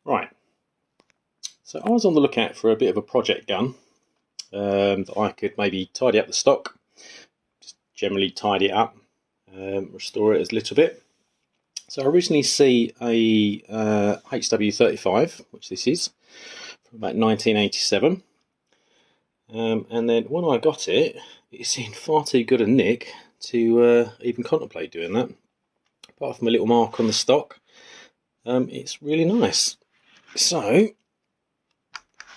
Right, so I was on the lookout for a bit of a project gun that I could maybe tidy up the stock, just generally tidy it up, restore it a little bit. So I originally see a HW35, which this is, from about 1987, and then when I got it, it's in far too good a nick to even contemplate doing that. Apart from a little mark on the stock, it's really nice. So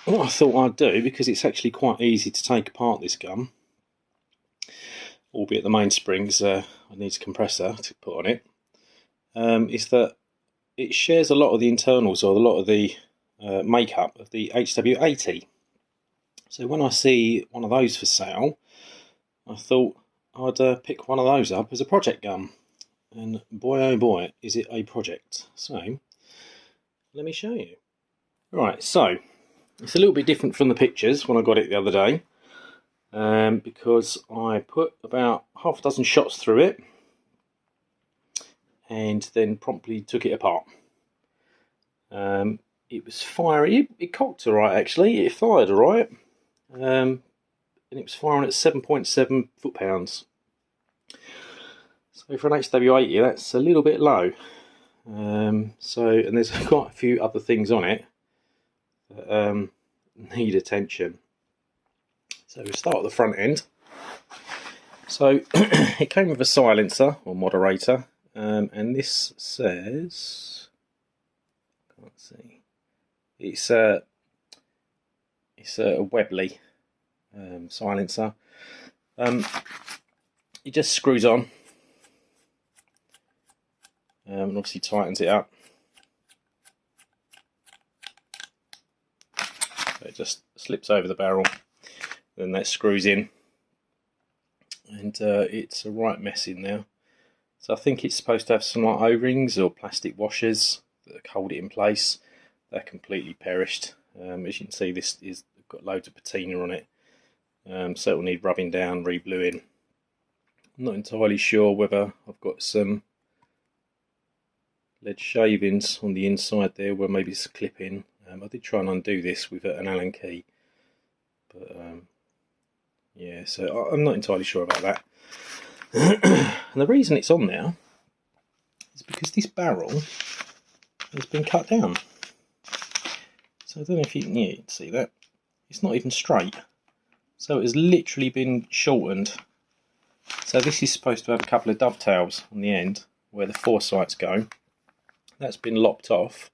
what I thought I'd do, because it's actually quite easy to take apart this gun, albeit the mainsprings I need a compressor to put on it, is that it shares a lot of the internals, or a lot of the makeup of the HW80. So when I see one of those for sale, I thought I'd pick one of those up as a project gun, and boy oh boy is it a project. So let me show you. Right, so it's a little bit different from the pictures when I got it the other day, because I put about half a dozen shots through it and then promptly took it apart. It was fiery. It cocked alright actually, it fired alright, and it was firing at 7.7 foot-pounds. So for an HW80 that's a little bit low. And there's quite a few other things on it that need attention. So we'll start at the front end. So it came with a silencer or moderator, and this says, can't see, it's a Webley silencer. It just screws on, and obviously tightens it up. So it just slips over the barrel, then that screws in, and it's a right mess in there. So I think it's supposed to have some like O-rings or plastic washers that hold it in place. They're completely perished. As you can see, this is got loads of patina on it, so it will need rubbing down, re-bluing. I'm not entirely sure whether I've got some lead shavings on the inside there where maybe it's a clip in. I did try and undo this with an Allen key, but yeah, so I'm not entirely sure about that. And the reason it's on there is because this barrel has been cut down. So I don't know if you can see that. It's not even straight. So it has literally been shortened. So this is supposed to have a couple of dovetails on the end where the foresights go. That's been lopped off,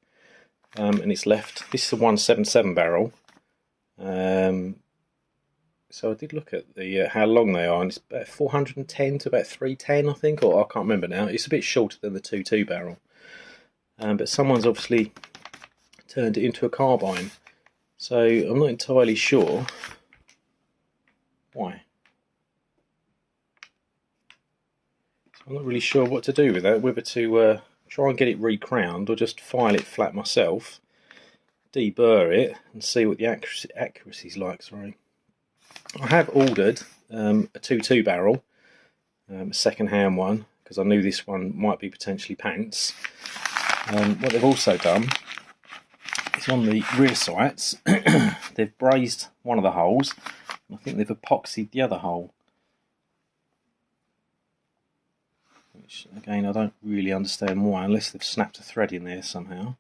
and it's left. This is a 177 barrel. So I did look at the how long they are, and it's about 410 to about 310, I think, or I can't remember now. It's a bit shorter than the 2.2 barrel, but someone's obviously turned it into a carbine. So I'm not entirely sure why. So I'm not really sure what to do with that, whether to try and get it re-crowned or just file it flat myself, deburr it, and see what the accuracy's like. Sorry. I have ordered a 2.2 barrel, a second-hand one, because I knew this one might be potentially pants. What they've also done is on the rear sights, they've brazed one of the holes, and I think they've epoxied the other hole. Which, again, I don't really understand why, unless they've snapped a thread in there somehow.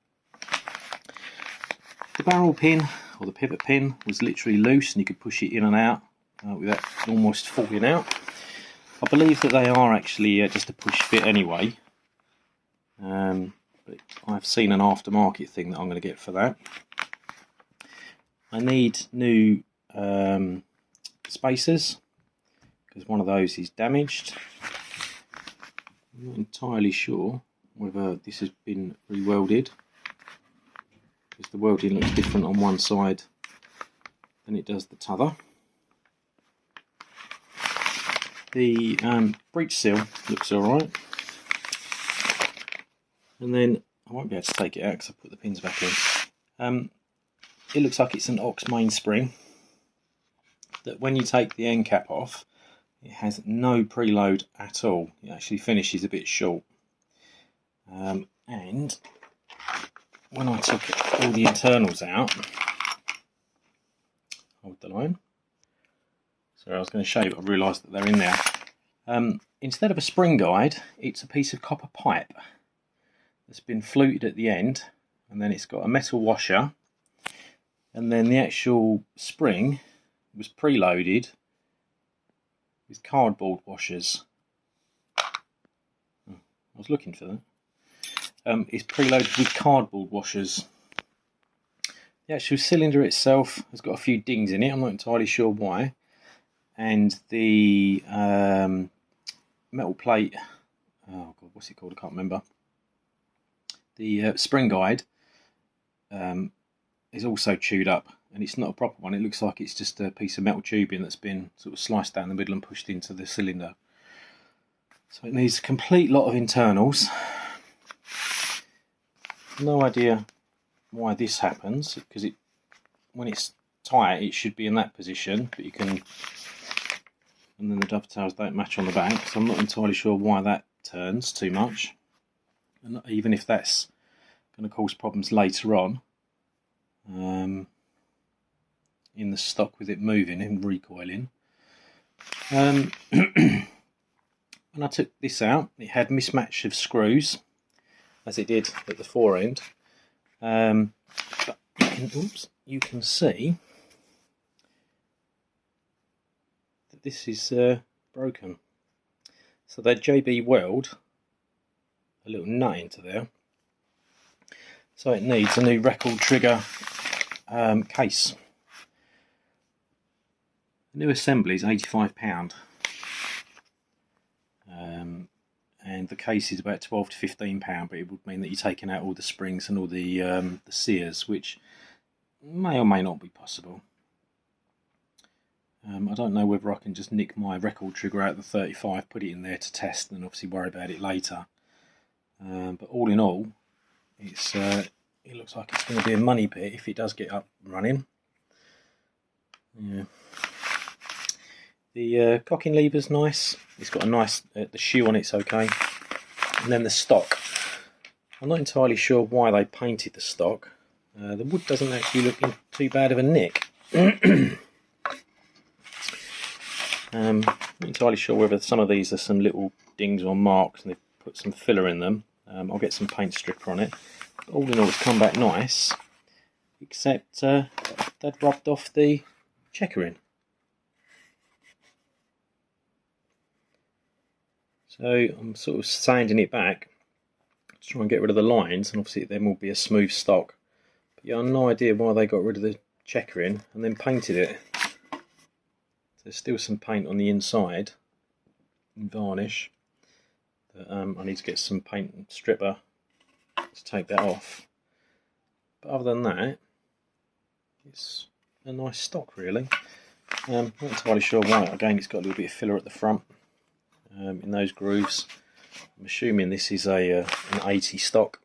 The barrel pin, or the pivot pin, was literally loose and you could push it in and out without almost falling out. I believe that they are actually just a push fit anyway, but I've seen an aftermarket thing that I'm going to get for that. I need new spacers, because one of those is damaged. I'm not entirely sure whether this has been re-welded, because the welding looks different on one side than it does the t'other. The breech seal looks alright, and then I won't be able to take it out because I put the pins back in. It looks like it's an Ox mainspring that when you take the end cap off, it has no preload at all. It actually finishes a bit short. And when I took all the internals out, hold the line. Sorry, I was going to show you, but I realised that they're in there. Instead of a spring guide, it's a piece of copper pipe that's been fluted at the end, and then it's got a metal washer, and then the actual spring was preloaded with cardboard washers. I was looking for that. It's preloaded with cardboard washers. The actual cylinder itself has got a few dings in it, I'm not entirely sure why. And the metal plate, oh god, what's it called? I can't remember. The spring guide is also chewed up, and it's not a proper one. It looks like it's just a piece of metal tubing that's been sort of sliced down the middle and pushed into the cylinder. So it needs a complete lot of internals. No idea why this happens, because when it's tight it should be in that position, but you can, and then the dovetails don't match on the back, so I'm not entirely sure why that turns too much, and even if that's going to cause problems later on in the stock with it moving and recoiling. When I took this out, it had mismatch of screws, as it did at the fore end. But you can see that this is broken. So they JB weld a little nut into there. So it needs a new record trigger case. The new assembly is £85. And the case is about £12 to £15, but it would mean that you're taking out all the springs and all the sears, which may or may not be possible. I don't know whether I can just nick my record trigger out of the 35, put it in there to test, and obviously worry about it later. But all in all, it looks like it's going to be a money pit if it does get up and running. Yeah. The cocking lever's nice. It's got a nice, the shoe on it's okay. And then the stock. I'm not entirely sure why they painted the stock. The wood doesn't actually look in too bad of a nick. Not entirely sure whether some of these are some little dings or marks and they've put some filler in them. I'll get some paint stripper on it. But all in all, it's come back nice, except they'd rubbed off the checkering. So I'm sort of sanding it back to try and get rid of the lines, and obviously then will be a smooth stock. But yeah, I've no idea why they got rid of the checkering and then painted it. There's still some paint on the inside and varnish. But, I need to get some paint and stripper to take that off. But other than that, it's a nice stock really. Not entirely sure why. Again, it's got a little bit of filler at the front. In those grooves. I'm assuming this is an 80 stock,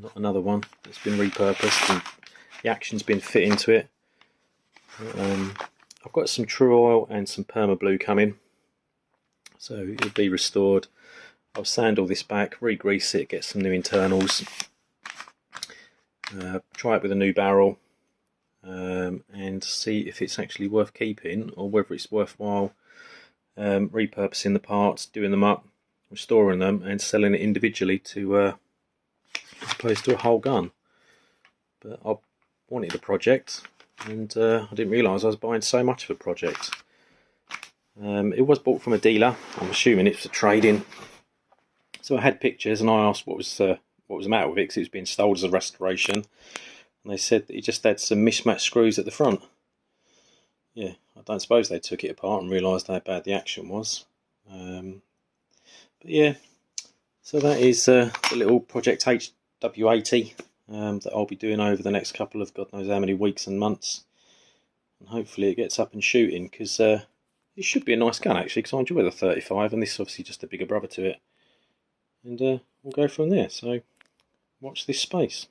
not another one that's been repurposed and the action's been fit into it. I've got some True Oil and some Perma Blue coming, so it'll be restored. I'll sand all this back, re-grease it, get some new internals, try it with a new barrel, and see if it's actually worth keeping or whether it's worthwhile repurposing the parts, doing them up, restoring them and selling it individually to as opposed to a whole gun. But I wanted a project, and I didn't realise I was buying so much of a project. It was bought from a dealer. I'm assuming it's for trading. So I had pictures and I asked what was the matter with it, because it was being sold as a restoration, and they said that it just had some mismatched screws at the front. Yeah, I don't suppose they took it apart and realised how bad the action was. But yeah, so that is the little Project HW80 that I'll be doing over the next couple of God knows how many weeks and months. And hopefully it gets up and shooting, because it should be a nice gun actually, because I enjoy the 35 and this is obviously just a bigger brother to it. And we'll go from there, so watch this space.